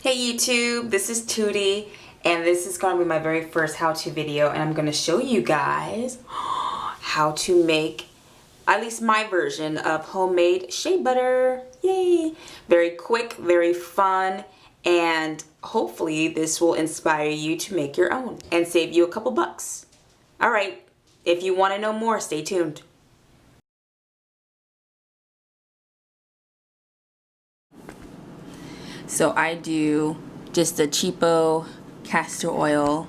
Hey YouTube, this is Tootie, and this is going to be my very first how-to video, and I'm going to show you guys how to make at least my version of homemade shea butter. Yay! Very quick, very fun, and hopefully this will inspire you to make your own and save you a couple bucks. Alright, if you want to know more, stay tuned. So I do just a cheapo castor oil,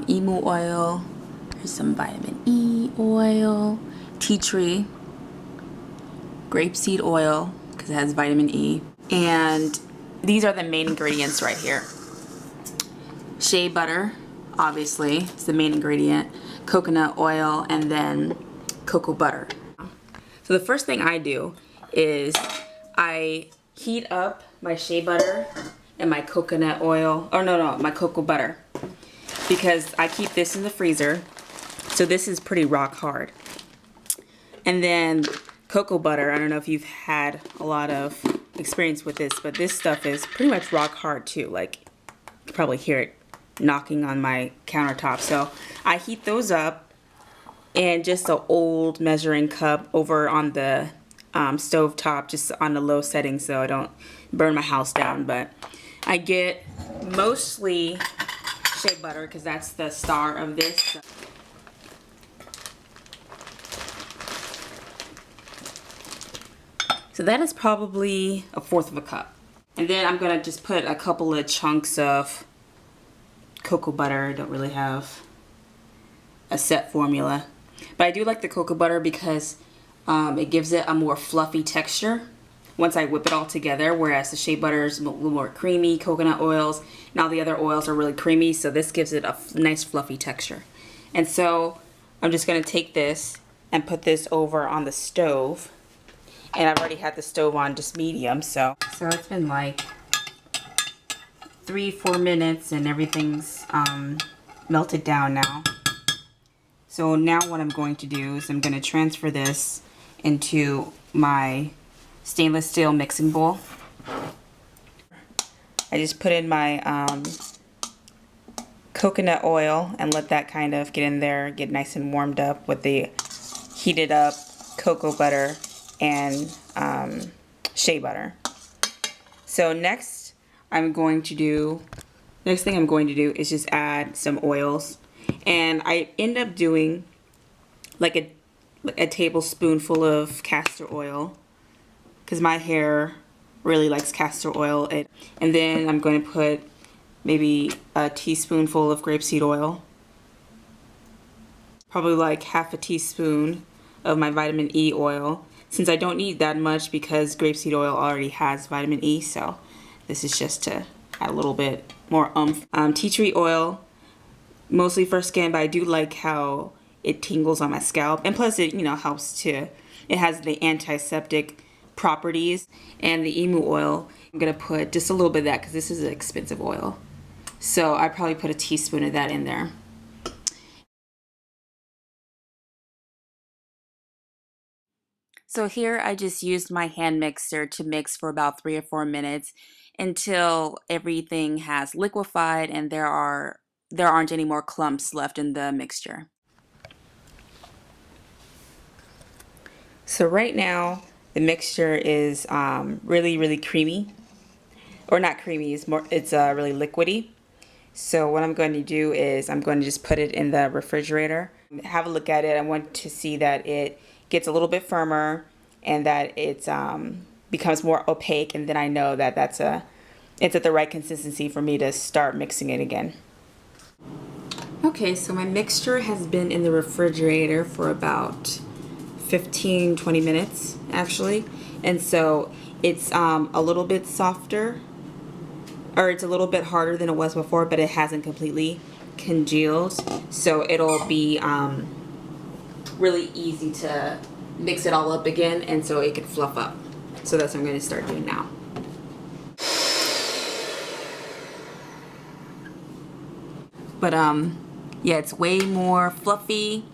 emu oil, here's some vitamin E oil, tea tree, grapeseed oil because it has vitamin E, and these are the main ingredients right here. Shea butter, obviously, is the main ingredient, coconut oil, and then cocoa butter. So the first thing I do is I heat up my shea butter and my coconut oil, or no, my cocoa butter, because I keep this in the freezer, so this is pretty rock hard. And then cocoa butter, I don't know if you've had a lot of experience with this, but this stuff is pretty much rock hard too. Like, you can probably hear it knocking on my countertop. So I heat those up in just an old measuring cup over on the stove top, just on the low setting so I don't burn my house down. But I get mostly shea butter because that's the star of this. So that is probably 1/4 of a cup. And then I'm gonna just put a couple of chunks of cocoa butter. I don't really have a set formula, but I do like the cocoa butter because it gives it a more fluffy texture once I whip it all together, whereas the shea butter is a little more creamy. Coconut oils and all the other oils are really creamy, so this gives it a nice fluffy texture. And so I'm just going to take this and put this over on the stove, and I've already had the stove on just medium, so it's been like 3-4 minutes and everything's melted down now. So now what I'm going to do is I'm going to transfer this into my stainless steel mixing bowl. I just put in my coconut oil and let that kind of get in there, get nice and warmed up with the heated up cocoa butter and shea butter. So next thing I'm going to do is just add some oils, and I end up doing like a tablespoonful of castor oil because my hair really likes castor oil. And then I'm going to put maybe a teaspoonful of grapeseed oil, probably like 1/2 teaspoon of my vitamin E oil, since I don't need that much because grapeseed oil already has vitamin E, so this is just to add a little bit more oomph. Tea tree oil, mostly for skin, but I do like how it tingles on my scalp, and plus it helps to, it has the antiseptic properties. And the emu oil, I'm gonna put just a little bit of that because this is an expensive oil, so I probably put a teaspoon of that in there. So here I just used my hand mixer to mix for about 3 or 4 minutes until everything has liquefied and there aren't any more clumps left in the mixture. So right now the mixture is really creamy, or not creamy, it's really liquidy. So what I'm going to do is I'm going to just put it in the refrigerator. Have a look at it. I want to see that it gets a little bit firmer and that it becomes more opaque, and then I know that it's at the right consistency for me to start mixing it again. Okay, so my mixture has been in the refrigerator for about 15-20 minutes actually, and so it's a little bit softer, or it's a little bit harder than it was before, but it hasn't completely congealed, so it'll be really easy to mix it all up again, and so it can fluff up. So that's what I'm going to start doing now. But yeah, it's way more fluffy,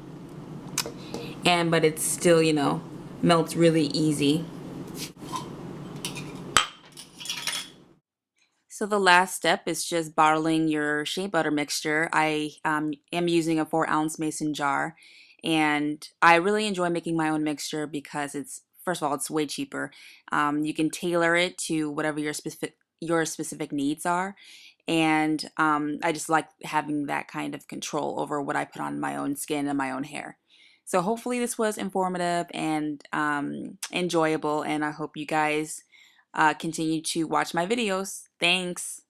but it's still, melts really easy. So the last step is just bottling your shea butter mixture. I am using a 4 ounce mason jar, and I really enjoy making my own mixture because it's, first of all, it's way cheaper. You can tailor it to whatever your specific needs are, and I just like having that kind of control over what I put on my own skin and my own hair. So hopefully this was informative and enjoyable, and I hope you guys continue to watch my videos. Thanks.